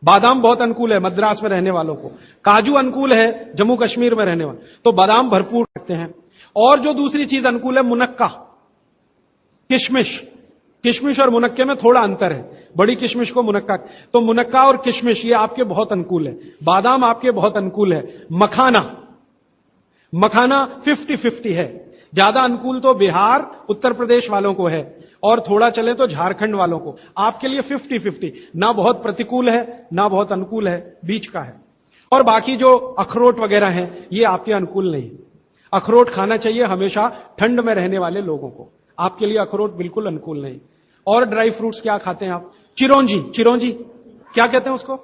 Speaker 1: बादाम बहुत अनुकूल है मद्रास में रहने वालों को, काजू अनुकूल है जम्मू कश्मीर में रहने वाले, तो बादाम भरपूर रखते हैं। और जो दूसरी चीज अनुकूल है, मुनक्का, किशमिश। किशमिश और मुनक्के में थोड़ा अंतर है, बड़ी किशमिश को मुनक्का, तो मुनक्का और किशमिश ये आपके बहुत अनुकूल है। बादाम आपके बहुत अनुकूल है। मखाना, मखाना 50-50 है, ज्यादा अनुकूल तो बिहार उत्तर प्रदेश वालों को है, और थोड़ा चले तो झारखंड वालों को। आपके लिए 50-50, ना बहुत प्रतिकूल है ना बहुत अनुकूल है, बीच का है। और बाकी जो अखरोट वगैरह हैं, ये आपके अनुकूल नहीं। अखरोट खाना चाहिए हमेशा ठंड में रहने वाले लोगों को, आपके लिए अखरोट बिल्कुल अनुकूल नहीं। और ड्राई फ्रूट्स क्या खाते हैं आप? चिरौंजी, चिरौंजी क्या कहते हैं उसको,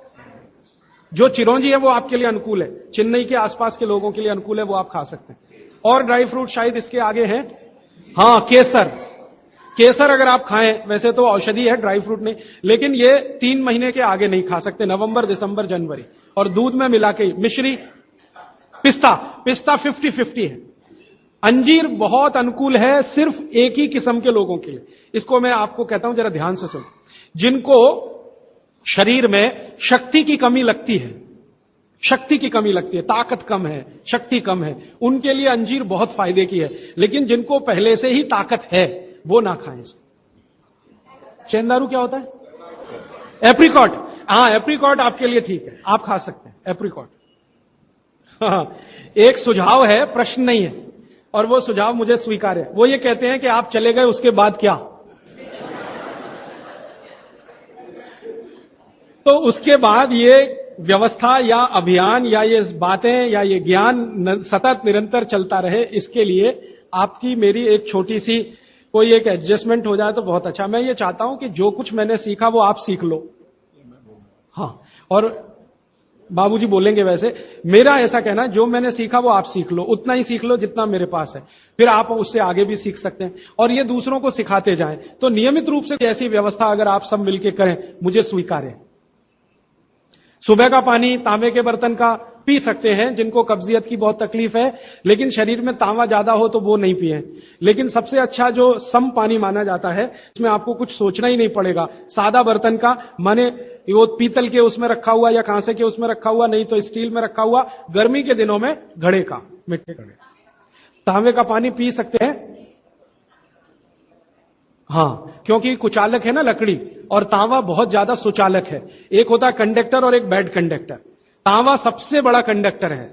Speaker 1: जो चिरौंजी है वो आपके लिए अनुकूल है, चेन्नई के आसपास के लोगों के लिए अनुकूल है, वो आप खा सकते हैं। और ड्राई फ्रूट शायद इसके आगे हैं, हां केसर। केसर अगर आप खाएं, वैसे तो औषधि है, ड्राई फ्रूट नहीं, लेकिन ये 3 महीने के आगे नहीं खा सकते, नवंबर दिसंबर जनवरी, और दूध में मिला के। मिश्री, पिस्ता, पिस्ता 50-50 है। अंजीर बहुत अनुकूल है सिर्फ एक ही किस्म के लोगों के लिए, इसको मैं आपको कहता हूं जरा ध्यान से सुनो। जिनको शरीर में शक्ति की कमी लगती है, शक्ति की कमी लगती है, ताकत कम है, शक्ति कम है, उनके लिए अंजीर बहुत फायदे की है। लेकिन जिनको पहले से ही ताकत है वो ना खाएं इसको। चेंदारू क्या होता है? एप्रिकॉट, हां एप्रिकॉट आपके लिए ठीक है, आप खा सकते हैं एप्रिकॉट। एक सुझाव है, प्रश्न नहीं है, और वो सुझाव मुझे स्वीकार है। वो ये कहते हैं कि आप चले गए उसके बाद क्या, तो उसके बाद ये व्यवस्था या अभियान या ये बातें या ये ज्ञान सतत निरंतर चलता रहे, इसके लिए आपकी मेरी एक छोटी सी कोई एक एडजस्टमेंट हो जाए तो बहुत अच्छा। मैं ये चाहता हूं कि जो कुछ मैंने सीखा वो आप सीख लो। हां, और बाबूजी बोलेंगे वैसे, मेरा ऐसा कहना है जो मैंने सीखा वो आप सीख लो, उतना ही सीख लो जितना मेरे पास है, फिर आप उससे आगे भी सीख सकते हैं, और ये दूसरों को सिखाते जाएं। तो नियमित रूप से ऐसी व्यवस्था अगर आप सब मिलकर करें, मुझे स्वीकार है। सुबह का पानी तांबे के बर्तन का पी सकते हैं जिनको कब्जियत की बहुत तकलीफ है, लेकिन शरीर में तांबा ज्यादा हो तो वो नहीं पिए। लेकिन सबसे अच्छा जो सम पानी माना जाता है, इसमें आपको कुछ सोचना ही नहीं पड़ेगा, सादा बर्तन का, माने वो पीतल के उसमें रखा हुआ या कांसे के उसमें रखा हुआ, नहीं तो स्टील में रखा हुआ, गर्मी के दिनों में घड़े का, मिट्टी घड़े, तांबे का पानी पी सकते हैं। हां, क्योंकि कुचालक है ना लकड़ी, और तांबा बहुत ज्यादा सुचालक है। एक होता है कंडक्टर और एक बैड कंडक्टर। तांबा सबसे बड़ा कंडक्टर है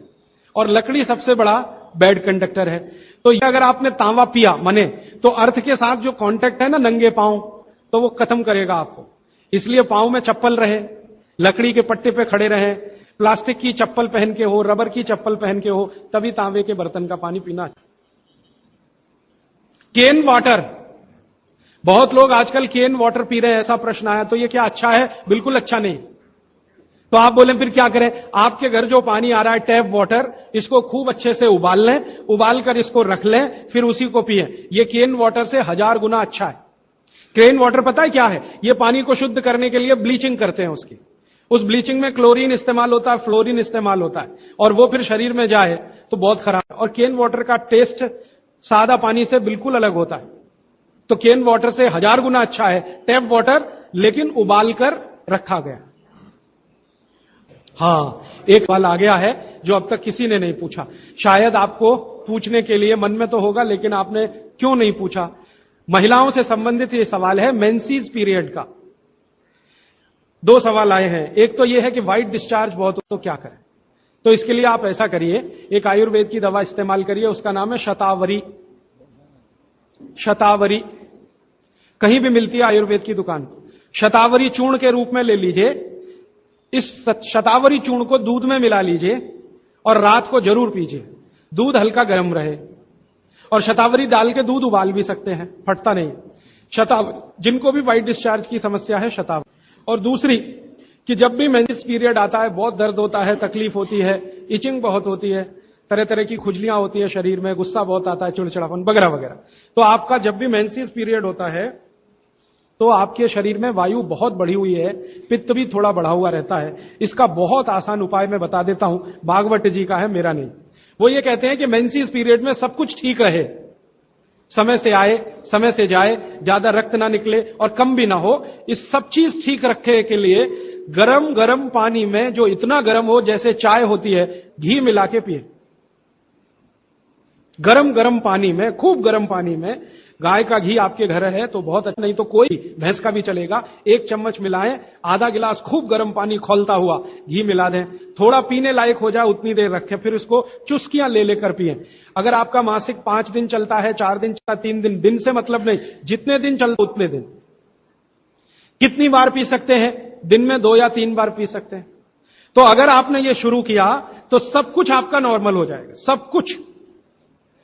Speaker 1: और लकड़ी सबसे बड़ा बैड कंडक्टर है। तो ये अगर आपने तांबा पिया माने, तो अर्थ के साथ जो कांटेक्ट है ना, नंगे पांव तो वो खत्म करेगा आपको। इसलिए पांव में चप्पल रहे, लकड़ी के पट्टे पे खड़े रहे, प्लास्टिक की चप्पल पहन के हो, रबर की चप्पल पहन के हो, तभी तांबे के बर्तन का पानी पीना। केन वाटर, बहुत लोग आजकल केन वाटर पी रहे हैं, ऐसा प्रश्न आया। तो ये क्या अच्छा है? बिल्कुल अच्छा नहीं। तो आप बोले फिर क्या करें? आपके घर जो पानी आ रहा है टैप वाटर, इसको खूब अच्छे से उबाल लें, उबाल कर इसको रख लें, फिर उसी को पिएं। ये केन वाटर से 1000 गुना अच्छा है। केन वाटर पता है क्या है? ये पानी को शुद्ध करने के लिए ब्लीचिंग करते हैं उसकी। उस ब्लीचिंग में क्लोरीन इस्तेमाल होता है, फ्लोरीन इस्तेमाल होता है, और वो फिर शरीर में जाए तो बहुत खराब है। और केन वाटर का टेस्ट सादा पानी से बिल्कुल अलग होता है। तो केन वाटर से 1000 गुना अच्छा है टैप वाटर, लेकिन उबाल कर रखा गया। हां, एक सवाल आ गया है जो अब तक किसी ने नहीं पूछा। शायद आपको पूछने के लिए मन में तो होगा, लेकिन आपने क्यों नहीं पूछा? महिलाओं से संबंधित यह सवाल है, मेंसेस पीरियड का। 2 सवाल आए हैं। एक तो यह है कि व्हाइट डिस्चार्ज बहुत हो तो क्या करें? तो इसके लिए आप ऐसा करिए, एक आयुर्वेद की दवा इस्तेमाल करिए, उसका नाम है शतावरी। शतावरी कहीं भी मिलती है आयुर्वेद की दुकान। शतावरी चूर्ण के रूप में ले लीजिए। इस शतावरी चूर्ण को दूध में मिला लीजिए और रात को जरूर पीजिए। दूध हल्का गर्म रहे, और शतावरी डाल के दूध उबाल भी सकते हैं, फटता नहीं। शतावरी, जिनको भी व्हाइट डिस्चार्ज की समस्या है, शतावरी। और दूसरी कि जब भी मेंसेस पीरियड आता है, बहुत दर्द होता है, तकलीफ होती है, इचिंग बहुत होती है, तरह तरह की खुजलियां होती है शरीर में, गुस्सा बहुत आता है, चिड़चिड़ापन वगैरह वगैरह। तो आपका जब भी मेंसेस पीरियड होता है तो आपके शरीर में वायु बहुत बढ़ी हुई है, पित्त भी थोड़ा बढ़ा हुआ रहता है। इसका बहुत आसान उपाय मैं बता देता हूं, भागवत जी का है, मेरा नहीं। वो ये कहते हैं कि मेंसेस पीरियड में सब कुछ ठीक रहे, समय से आए, समय से जाए, ज्यादा रक्त ना निकले और कम भी ना हो, इस सब चीज ठीक रखने के लिए गरम गरम पानी में, जो इतना गरम हो जैसे चाय होती है, घी मिला के पिए। गरम गरम पानी में, खूब गरम पानी में, गाय का घी आपके घर है तो बहुत अच्छा, नहीं तो कोई भैंस का भी चलेगा, 1 चम्मच मिलाएं, आधा गिलास खूब गर्म पानी खौलता हुआ घी मिला दें, थोड़ा पीने लायक हो जाए उतनी देर रखें, फिर उसको चुस्कियां ले लेकर पिएं। अगर आपका मासिक 5 दिन चलता है, 4 दिन चलता, 3 दिन, दिन से मतलब नहीं, जितने दिन चलता उतने दिन। कितनी बार पी सकते हैं? दिन में 2 या 3 बार पी सकते हैं। तो अगर आपने ये शुरू किया तो सब कुछ आपका नॉर्मल हो जाएगा, सब कुछ।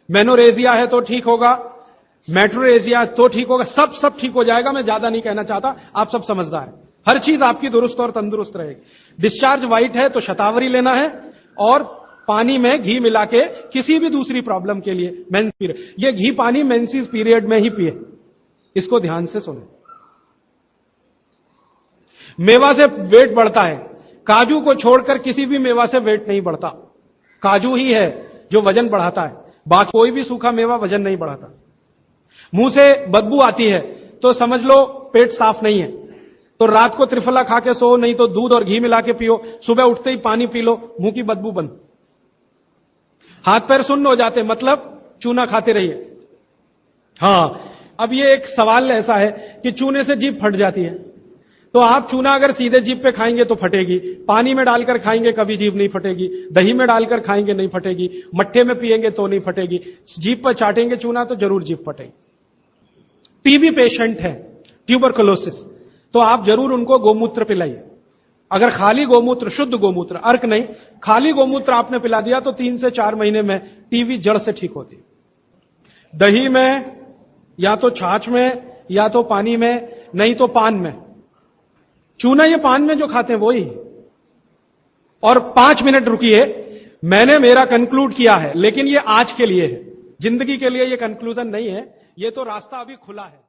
Speaker 1: मेनोरेजिया है तो ठीक होगा, मेट्रोरेजिया तो ठीक होगा, सब ठीक हो जाएगा। मैं ज्यादा नहीं कहना चाहता, आप सब समझदार हैं। हर चीज आपकी दुरुस्त और तंदुरुस्त रहेगी। डिस्चार्ज व्हाइट है तो शतावरी लेना है, और पानी में घी मिला के किसी भी दूसरी प्रॉब्लम के लिए, मेंस पीरियड, ये घी पानी मेंसेस पीरियड में ही पिए। इसको ध्यान से सुने। मेवा से वेट बढ़ता है, काजू को छोड़कर किसी भी मेवा से वेट नहीं बढ़ता। काजू ही है जो वजन बढ़ाता है, बाकी कोई भी सूखा मेवा वजन नहीं बढ़ाता। मुंह से बदबू आती है तो समझ लो पेट साफ नहीं है, तो रात को त्रिफला खा के सो, नहीं तो दूध और घी मिला के पियो, सुबह उठते ही पानी पी लो, मुंह की बदबू बंद। हाथ पैर सुन्न हो जाते, मतलब चूना खाते रहिए। हां, अब ये एक सवाल ऐसा है कि चूने से जीभ फट जाती है, तो आप चूना अगर सीधे जीभ पे खाएंगे तो फटेगी, पानी में डालकर खाएंगे कभी जीभ नहीं फटेगी, दही में डालकर खाएंगे नहीं फटेगी, मट्ठे में पिएंगे तो नहीं फटेगी, जीभ पर चाटेंगे चूना तो जरूर जीभ फटेगी। टीबी पेशेंट है, ट्यूबरकुलोसिस, तो आप जरूर उनको गोमूत्र पिलाइए। अगर खाली गोमूत्र, शुद्ध गोमूत्र, अर्क नहीं, खाली गोमूत्र आपने पिला दिया तो 3 से 4 महीने में टीबी जड़ से ठीक होती है। दही में, या तो छाछ में, या तो पानी में, नहीं तो पान में। चूना ये पान में जो खाते हैं वही। और 5 मिनट रुकिए, मैंने मेरा कंक्लूड किया है, लेकिन ये आज के लिए है, जिंदगी के लिए ये कंक्लूजन नहीं है, ये तो रास्ता अभी खुला है।